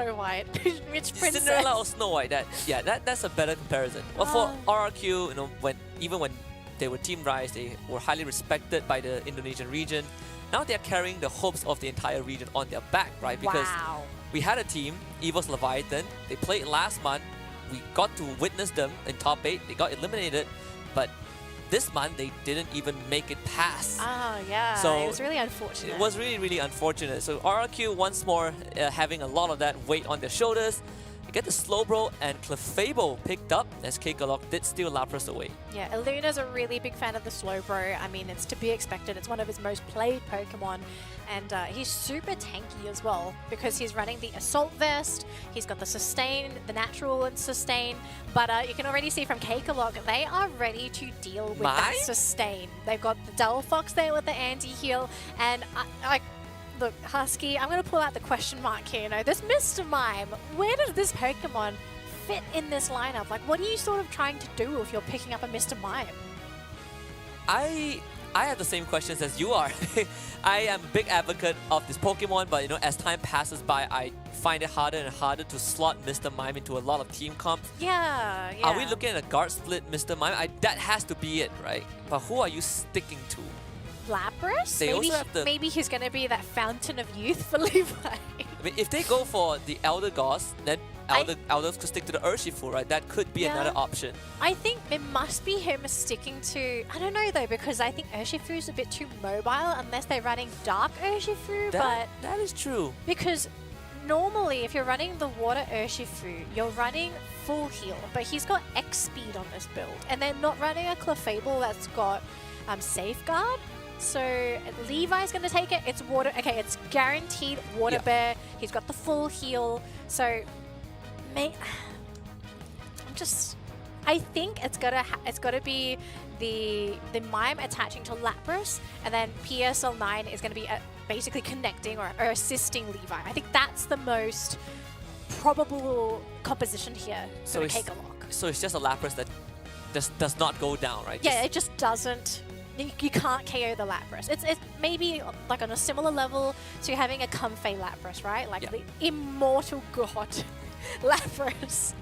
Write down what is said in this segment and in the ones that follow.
Snow White? Which princess? Cinderella or Snow White. That's a better comparison. Well, for RRQ, you know, even when they were Team Rise, they were highly respected by the Indonesian region. Now they're carrying the hopes of the entire region on their back, right? Because we had a team, EVO's Leviathan. They played last month. We got to witness them in top 8. They got eliminated, but this month they didn't even make it past. Yeah. So it was really unfortunate. It was really, really unfortunate. So RRQ once more having a lot of that weight on their shoulders. You get the Slowbro and Clefable picked up as Cakekalok did steal Lapras away. Yeah, Iluna's a really big fan of the Slowbro. I mean, it's to be expected. It's one of his most played Pokemon. And he's super tanky as well because he's running the Assault Vest. He's got the Sustain, the Natural and Sustain. But you can already see from Cakekalok, they are ready to deal with that Sustain. They've got the Delphox there with the anti-heal. And look, Husky, I'm going to pull out the question mark here. You know, this Mr. Mime, where does this Pokemon fit in this lineup? Like, what are you sort of trying to do if you're picking up a Mr. Mime? I have the same questions as you are. I am a big advocate of this Pokemon, but you know, as time passes by, I find it harder and harder to slot Mr. Mime into a lot of team comps. Yeah. Are we looking at a guard split Mr. Mime? That has to be it, right? But who are you sticking to? Lapras? Maybe he's going to be that fountain of youth for Levi. I mean, if they go for the Elder Goss, then Elders could stick to the Urshifu, right? That could be another option. I think it must be him sticking to... I don't know, though, because I think Urshifu is a bit too mobile unless they're running Dark Urshifu, but... That is true. Because normally, if you're running the Water Urshifu, you're running full heal, but he's got X speed on this build, and they're not running a Clefable that's got Safeguard. So Levi's going to take it. It's water. Okay, it's guaranteed Water Bear. He's got the full heal. So, I think it's gotta be the Mime attaching to Lapras, and then PSL9 is going to be basically connecting or assisting Levi. I think that's the most probable composition here for Cakekalok. So it's just a Lapras that does not go down, right? Yeah, it just doesn't. You can't KO the Lapras. It's maybe like on a similar level to having a Comfey Lapras, right? Like the immortal god Lapras.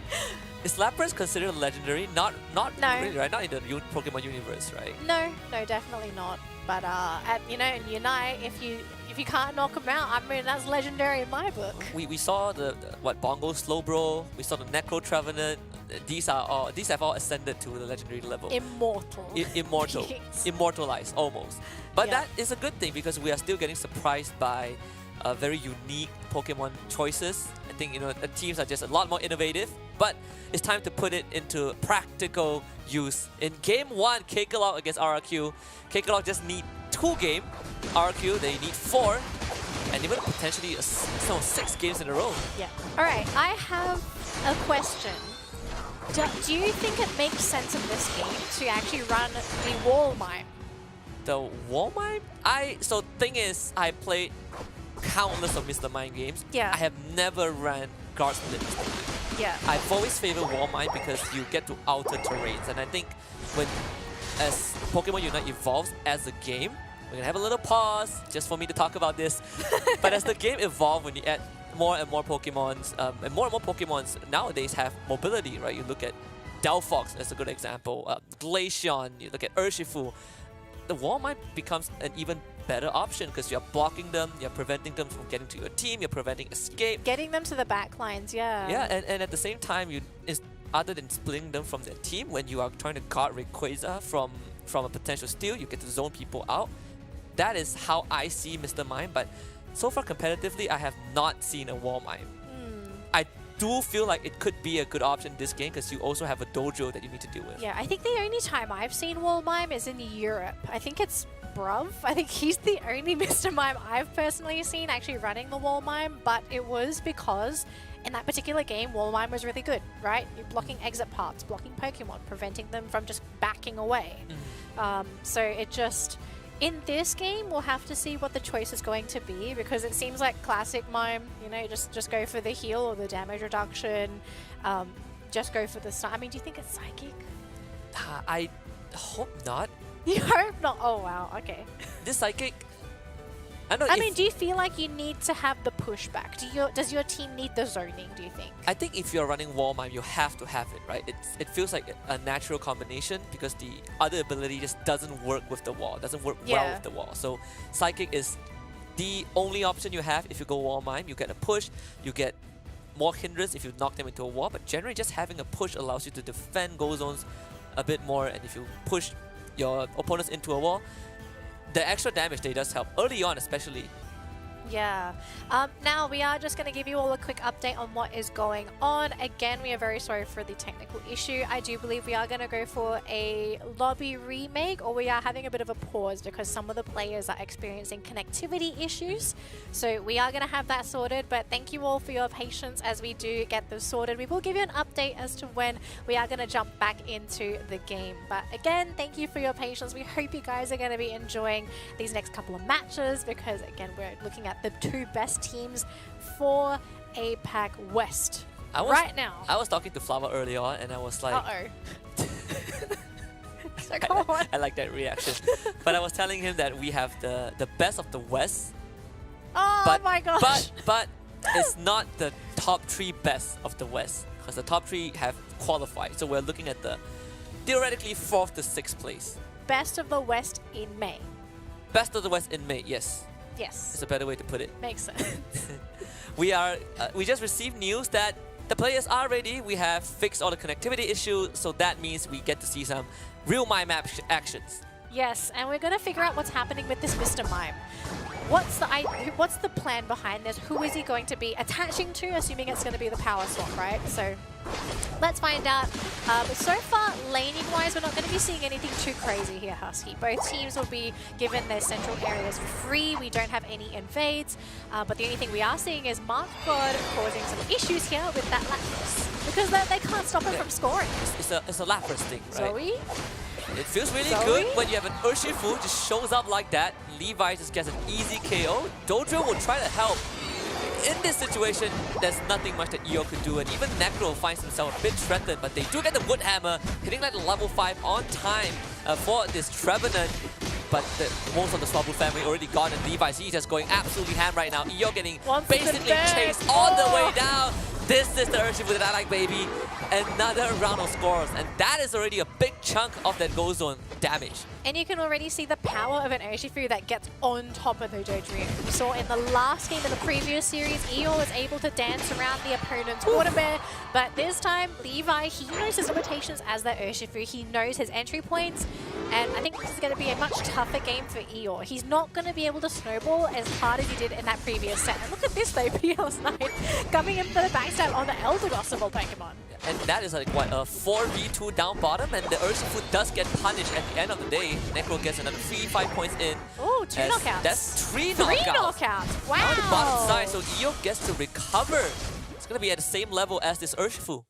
Is Lapras considered legendary? Not no. Really, right? Not in the Pokemon universe, right? No, definitely not. But in Unite, if you can't knock him out, I mean that's legendary in my book. We saw the Bongo Slowbro. We saw the Necro Trevenant. These have all ascended to the legendary level. Immortal. Immortalized almost. But that is a good thing because we are still getting surprised by very unique Pokemon choices. I think the teams are just a lot more innovative. But it's time to put it into practical use. In Game 1, Cakekalok against RRQ. Cakekalok just need 2 games. RRQ, they need 4. And even potentially 6 games in a row. Yeah. Alright, I have a question. Do you think it makes sense in this game to actually run the Wall Mime? The Wall Mime? So thing is, I played countless of Mr. Mime games. Yeah. I have never ran Guard Split Mr. Mime. Yeah. I've always favored Wall Mine because you get to alter terrains, and I think as Pokemon Unite evolves as a game, we're gonna have a little pause just for me to talk about this. But as the game evolves, when you add more and more Pokemons, and more Pokemons nowadays have mobility, right? You look at Delphox as a good example, Glaceon, you look at Urshifu. The Wall Mine becomes an even better option because you're blocking them, you're preventing them from getting to your team, you're preventing escape. Getting them to the back lines, yeah. Yeah, and at the same time, other than splitting them from their team, when you are trying to guard Rayquaza from a potential steal, you get to zone people out. That is how I see Mr. Mime, but so far competitively, I have not seen a Wall Mime. I do feel like it could be a good option in this game because you also have a dojo that you need to deal with. Yeah, I think the only time I've seen Wall Mime is in Europe. I think it's Bruv. I think he's the only Mr. Mime I've personally seen actually running the Wall Mime, but it was because in that particular game, Wall Mime was really good, right? You're blocking exit paths, blocking Pokemon, preventing them from just backing away. So it just... In this game, we'll have to see what the choice is going to be because it seems like classic Mime, just go for the heal or the damage reduction, just go for the stun. I mean, do you think it's Psychic? I hope not. You hope not? Oh, wow, okay. This Psychic, I mean, do you feel like you need to have the pushback? Does your team need the zoning, do you think? I think if you're running wall mime, you have to have it, right? It feels like a natural combination because the other ability just doesn't work with the wall, doesn't work well with the wall. So Psychic is the only option you have if you go wall mime. You get a push, you get more hindrance if you knock them into a wall, but generally just having a push allows you to defend goal zones a bit more, and if you push your opponents into a wall, the extra damage they does help, early on especially. Yeah. Now we are just going to give you all a quick update on what is going on. Again, we are very sorry for the technical issue. I do believe we are going to go for a lobby remake, or we are having a bit of a pause because some of the players are experiencing connectivity issues. So we are going to have that sorted, but thank you all for your patience as we do get this sorted. We will give you an update as to when we are going to jump back into the game. But again, thank you for your patience. We hope you guys are going to be enjoying these next couple of matches because, again, we're looking at the 2 best teams for APAC-WEST right now. I was talking to Flava early on and I was like... So go on. I like that reaction. But I was telling him that we have the best of the West. Oh my gosh. But it's not the top 3 best of the West because the top 3 have qualified. So we're looking at the theoretically 4th to 6th place. Best of the West in May. Best of the West in May, yes. Yes. It's a better way to put it. Makes sense. We just received news that the players are ready. We have fixed all the connectivity issues, so that means we get to see some real mime actions. Yes, and we're going to figure out what's happening with this Mr. Mime. What's the plan behind this? Who is he going to be attaching to? Assuming it's going to be the power swap, right? So let's find out. So far, laning-wise, we're not going to be seeing anything too crazy here, Husky. Both teams will be given their central areas free. We don't have any invades. But the only thing we are seeing is Mark God causing some issues here with that Lapras. Because they can't stop him from scoring. It's a Lapras thing, right? Zoe? It feels really good when you have an Urshifu just shows up like that. Levi just gets an easy KO. Dodrio will try to help. In this situation, there's nothing much that EO could do, and even Necro finds himself a bit threatened, but they do get the Wood Hammer, hitting like the level 5 on time for this Trevenant. But most of the Swabu family already gone, and Levi's he's just going absolutely ham right now. EO getting basically chased all the way down. This is the Urshifu that I like, baby. Another round of scores, and that is already a big chunk of that goal zone damage. And you can already see the power of an Urshifu that gets on top of the Dodrio. We saw in the last game in the previous series, Eeyore was able to dance around the opponent's Water Bear, but this time, Levi, he knows his limitations as that Urshifu. He knows his entry points, and I think this is going to be a much tougher game for Eeyore. He's not going to be able to snowball as hard as he did in that previous set. And look at this though, PL9 coming in for the backstab on the Eldegoss of all Pokemon. And that is like, what, a 4v2 down bottom, and the Urshifu does get punished at the end of the day. Necro gets another 5 points in. Oh, 2 knockouts. That's 3 knockouts. 3 knockouts, wow. On the bottom side, so Eo gets to recover. It's going to be at the same level as this Urshifu.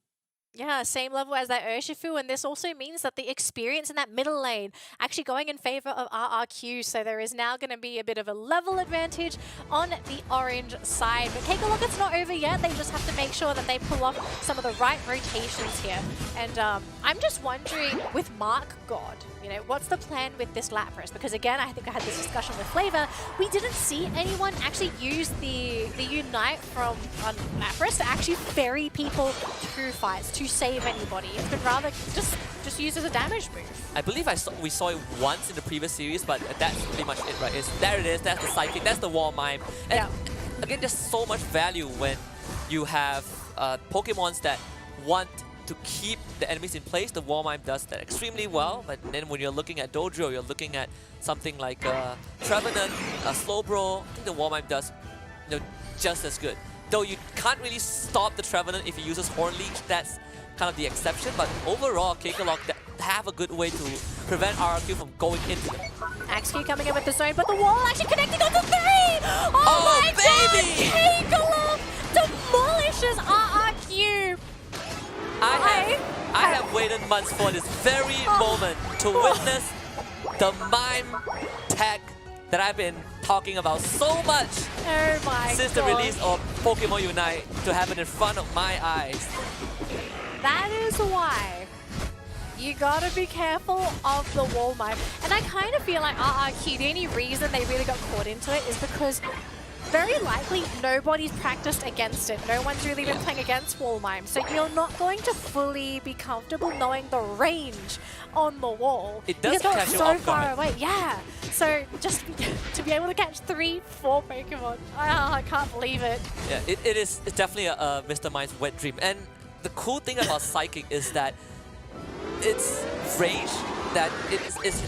Yeah, same level as that Urshifu, and this also means that the experience in that middle lane actually going in favor of RRQ, so there is now going to be a bit of a level advantage on the orange side. But Cakekalok, it's not over yet. They just have to make sure that they pull off some of the right rotations here. And I'm just wondering, with Mark God, you know, what's the plan with this Lapras? Because again, I think I had this discussion with Flavor. We didn't see anyone actually use the Unite from Lapras to actually ferry people through fights, to save anybody. It's been rather just used as a damage move. I believe we saw it once in the previous series, but that's pretty much it, right? There it is, that's the Psychic, that's the Wall Mime. And again, there's so much value when you have Pokemons that want to keep the enemies in place. The Wall Mime does that extremely well, but then when you're looking at Dodrio, you're looking at something like Trevenant, Slowbro. I think the Wall Mime does just as good. Though you can't really stop the Trevenant if he uses Horn Leech, that's kind of the exception, but overall, Cakekalok have a good way to prevent RRQ from going into them. XQ coming in with the zone, but the wall actually connecting on the 3! Oh my baby! God! Cakekalok demolishes RRQ! I have waited months for this very moment to witness the mime tech that I've been talking about so much since the release of Pokemon Unite, to have it in front of my eyes. That is why You gotta be careful of the wall mine. And I kind of feel like RRQ, the only reason they really got caught into it is because very likely nobody's practiced against it. No one's really been playing against wall mime. So you're not going to fully be comfortable knowing the range on the wall. It does because catch it's you so off far guard. away. Yeah. So just to be able to catch 3-4 Pokemon, I can't believe it. Yeah, it's definitely a Mr. Mime's wet dream. And the cool thing about Psychic is that its range, that its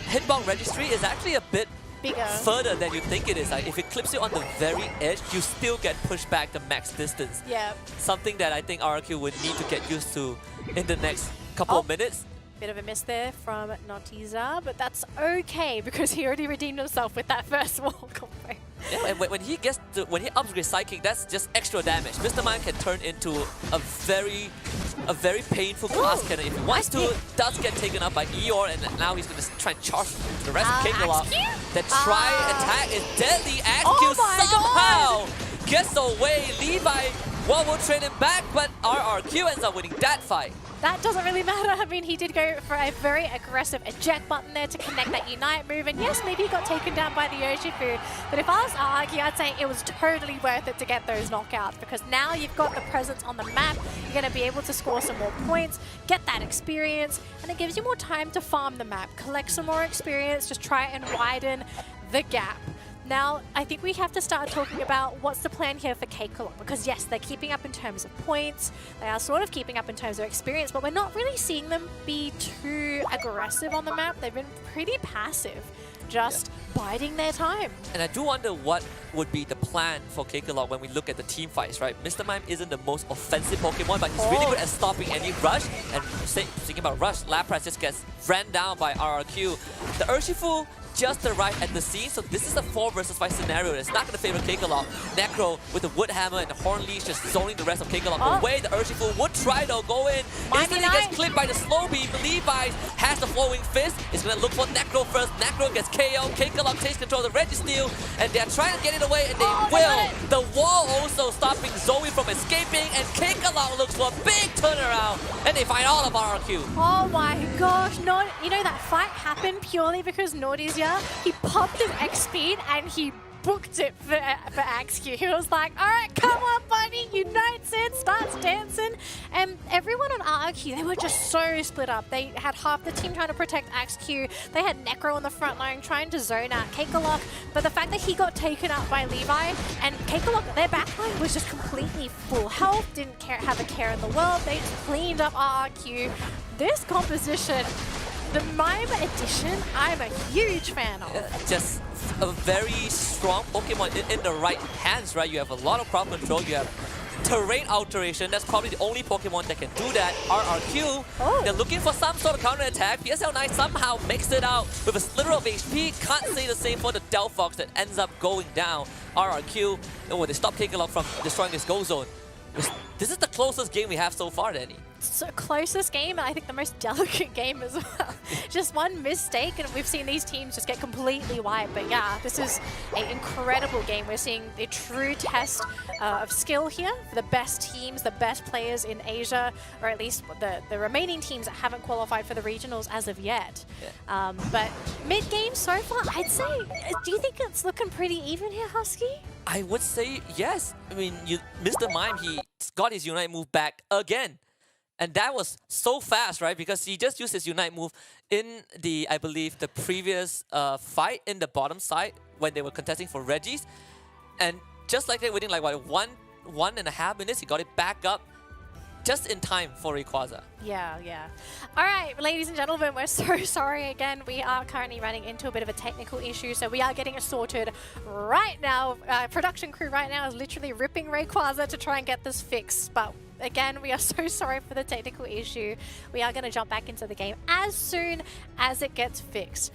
hitbox registry is actually a bit Bigger. further than you think it is. Like if it clips you on the very edge, you still get pushed back the max distance. Yeah. Something that I think RRQ would need to get used to in the next couple of minutes. Bit of a miss there from Nautiza, but that's okay because he already redeemed himself with that first wall combo. Yeah, and when he upgrades Psychic, that's just extra damage. Mr. Mime can turn into a very painful glass cannon if he wants to. Does get taken up by Eeyore, and now he's going to try and charge the rest of Cakekalok. The try attack is deadly. APAC-WEST somehow gets away. Levi will trade him back, but RRQ ends up winning that fight. That doesn't really matter. I mean, he did go for a very aggressive eject button there to connect that Unite move. And yes, maybe he got taken down by the Urshifu. But if I was to argue, I'd say it was totally worth it to get those knockouts because now you've got the presence on the map. You're going to be able to score some more points, get that experience, and it gives you more time to farm the map, collect some more experience, just try and widen the gap. Now, I think we have to start talking about what's the plan here for Cakekalok, because yes, they're keeping up in terms of points, they are sort of keeping up in terms of experience, but we're not really seeing them be too aggressive on the map. They've been pretty passive, just biding their time. And I do wonder what would be the plan for Cakekalok when we look at the team fights, right? Mr. Mime isn't the most offensive Pokemon, but he's really good at stopping any rush. And speaking about rush, Lapras just gets ran down by RRQ. The Urshifu just arrived at the scene, so this is a 4 versus 5 scenario. It's not going to favor Cakekalok. Necro with the Wood Hammer and the Horn Leash just zoning the rest of Cakekalok away. The Urshifu would try though, go in. Instantly gets clipped by the slow beam. Levi has the flowing fist. It's going to look for Necro first. Necro gets KO. Cakekalok takes control of the Registeel, and they're trying to get it away, and they will. The wall also stopping Zoe from escaping, and Cakekalok looks for a big turnaround, and they find all of RRQ. Oh my gosh, you know that fight happened purely because Nautiza, he popped his X speed and he booked it for APAC-WEST. He was like, all right, come on, buddy, unites in, starts dancing. And everyone on RRQ, they were just so split up. They had half the team trying to protect APAC-WEST. They had Necro on the front line trying to zone out Cakekalok. But the fact that he got taken up by Levi and Cakekalok, their backline was just completely full health, didn't have a care in the world. They just cleaned up RRQ. This composition, the Mime edition, I'm a huge fan of. Just a very strong Pokemon in the right hands, right? You have a lot of crowd control, you have terrain alteration. That's probably the only Pokemon that can do that. RRQ, they're looking for some sort of counter attack. PSL9 somehow makes it out with a sliver of HP. Can't say the same for the Delphox that ends up going down. RRQ, they stop Cakekalok from destroying this Go Zone. This is the closest game we have so far, Danny. So closest game, and I think the most delicate game as well. Just one mistake, and we've seen these teams just get completely wiped. But yeah, this is an incredible game. We're seeing a true test of skill here for the best teams, the best players in Asia, or at least the remaining teams that haven't qualified for the regionals as of yet. Yeah. But mid-game so far, I'd say, do you think it's looking pretty even here, Husky? I would say yes. I mean, Mr. Mime, he got his Unite move back again. And that was so fast, right? Because he just used his Unite move in the, I believe, the previous fight in the bottom side when they were contesting for Regis. And just like that, within like what, one and a half minutes, he got it back up just in time for Rayquaza. Yeah. All right, ladies and gentlemen, we're so sorry again. We are currently running into a bit of a technical issue, so we are getting it sorted right now. Production crew right now is literally ripping Rayquaza to try and get this fixed, but again, we are so sorry for the technical issue. We are going to jump back into the game as soon as it gets fixed.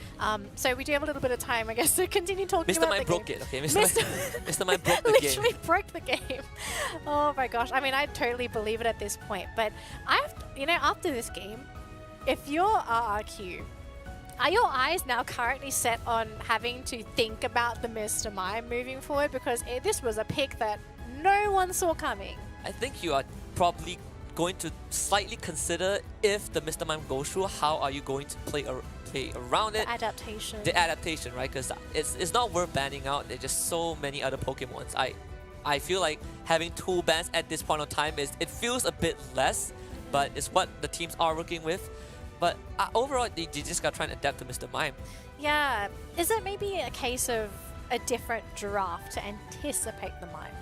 So we do have a little bit of time, I guess, to continue talking about the game. Mr. Mime broke it, okay? Mr. Mime broke the game. Literally broke the game. Oh my gosh. I mean, I totally believe it at this point. But after this game, if you're RRQ, are your eyes now currently set on having to think about the Mr. Mime moving forward? Because this was a pick that no one saw coming. I think you are probably going to slightly consider if the Mr. Mime goes through, how are you going to play around it? The adaptation. The adaptation, right? Because it's not worth banning out. There's just so many other Pokemons. I feel like having 2 bans at this point of time it feels a bit less, but it's what the teams are working with. But overall, you just gotta try and adapt to Mr. Mime. Yeah. Is it maybe a case of a different draft to anticipate the Mime?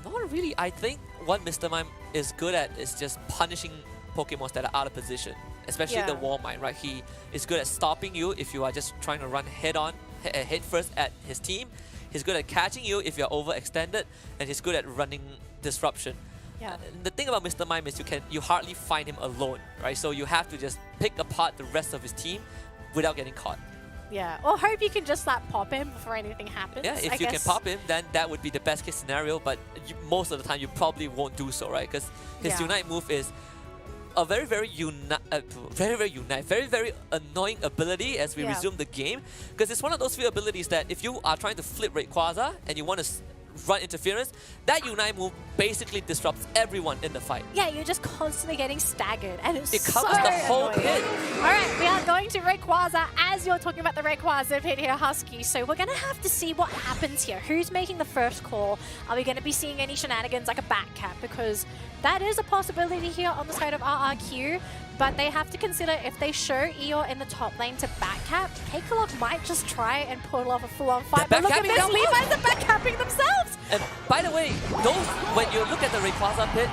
Not really. I think what Mr. Mime is good at is just punishing Pokemons that are out of position, especially the Wall Mine, right? He is good at stopping you if you are just trying to run head first at his team. He's good at catching you if you're overextended, and he's good at running disruption. Yeah. The thing about Mr. Mime is you hardly find him alone, right? So you have to just pick apart the rest of his team without getting caught. Yeah, or hope you can just like pop him before anything happens. Yeah, if you can pop him, then that would be the best case scenario, but most of the time you probably won't do so, right? Because his Unite move is a very annoying ability as we resume the game, because it's one of those few abilities that if you are trying to flip Rayquaza and you want to run interference, that Unite move basically disrupts everyone in the fight. Yeah, you're just constantly getting staggered, and it covers the whole pit. Alright, we are going to Rayquaza as you're talking about the Rayquaza pit here, Husky. So we're going to have to see what happens here. Who's making the first call? Are we going to be seeing any shenanigans like a back cap? Because that is a possibility here on the side of RRQ. But they have to consider if they show Eeyore in the top lane to backcap, Cakekalok might just try and pull off a full-on fight. But look at this, Levi's are backcapping themselves! And by the way, when you look at the Rayquaza pit,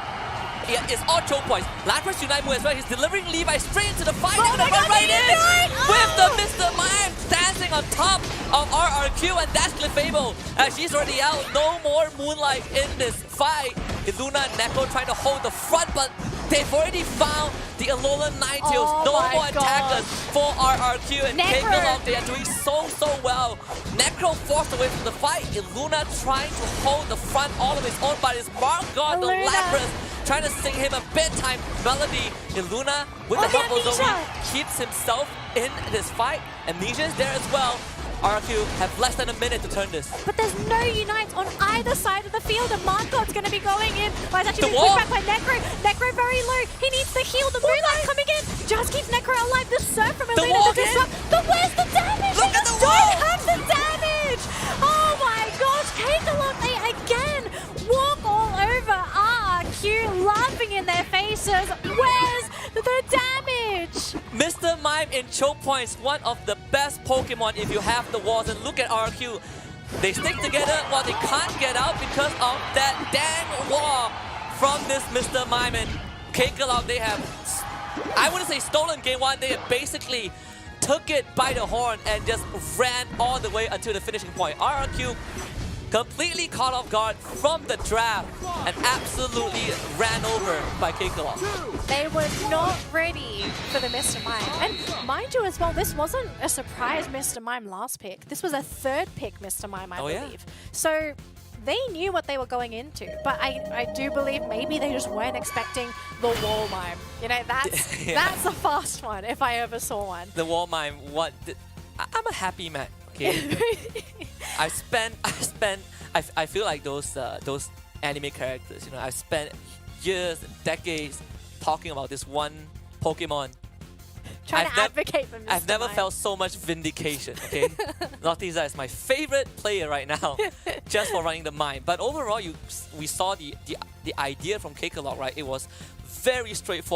it's all choke points. Lapras Unite move as well. He's delivering Levi straight into the fight. They're gonna run right in with the Mr. Mime dancing on top of RRQ, and that's Clefable. She's already out. No more Moonlight in this fight. Luna and Neko trying to hold the front, but they've already found the Alolan Ninetales. No more attackers for RRQ and Cakekalok. They are doing so well. Necro forced away from the fight. Luna trying to hold the front all of his own, but his mark on the Lapras trying to sing him a bedtime melody. Luna, with the help of Zoe, keeps himself in this fight. Amnesia is there as well. RRQ have less than a minute to turn this. But there's no Unite on either side of the field, and Markot's going to be going in. But it's actually being pushed back by Necro. Necro very low. He needs the heal. The Moonlight coming in just keeps Necro alive. The surf from Elena to disrupt. But where's the damage? Look they at just the don't have the damage. Oh my gosh. Cakekalok, they again walk all over RRQ, laughing in their faces. Where's the damage? Mr. Mime in choke points, one of the best Pokemon if you have the walls. And look at RRQ. They stick together while they can't get out because of that dang wall from this Mr. Mime. And Cakekalok, they have, I wouldn't say stolen game one, they have basically took it by the horn and just ran all the way until the finishing point. RRQ completely caught off guard from the draft and absolutely ran over by Cakekalok. They were not ready for the Mr. Mime. And mind you as well, this wasn't a surprise Mr. Mime last pick. This was a third pick Mr. Mime, I believe. So they knew what they were going into. But I do believe maybe they just weren't expecting the Wall Mime. You know, that's that's a fast one if I ever saw one. The Wall Mime, I'm a happy man. Okay. I feel like those anime characters, you know, I've spent years and decades talking about this one Pokemon. Trying to advocate for Mr. I've never Mime. felt so much vindication, okay? Noctiza is my favorite player right now, just for running the mine. But overall, we saw the idea from Cakekalok, right? It was very straightforward.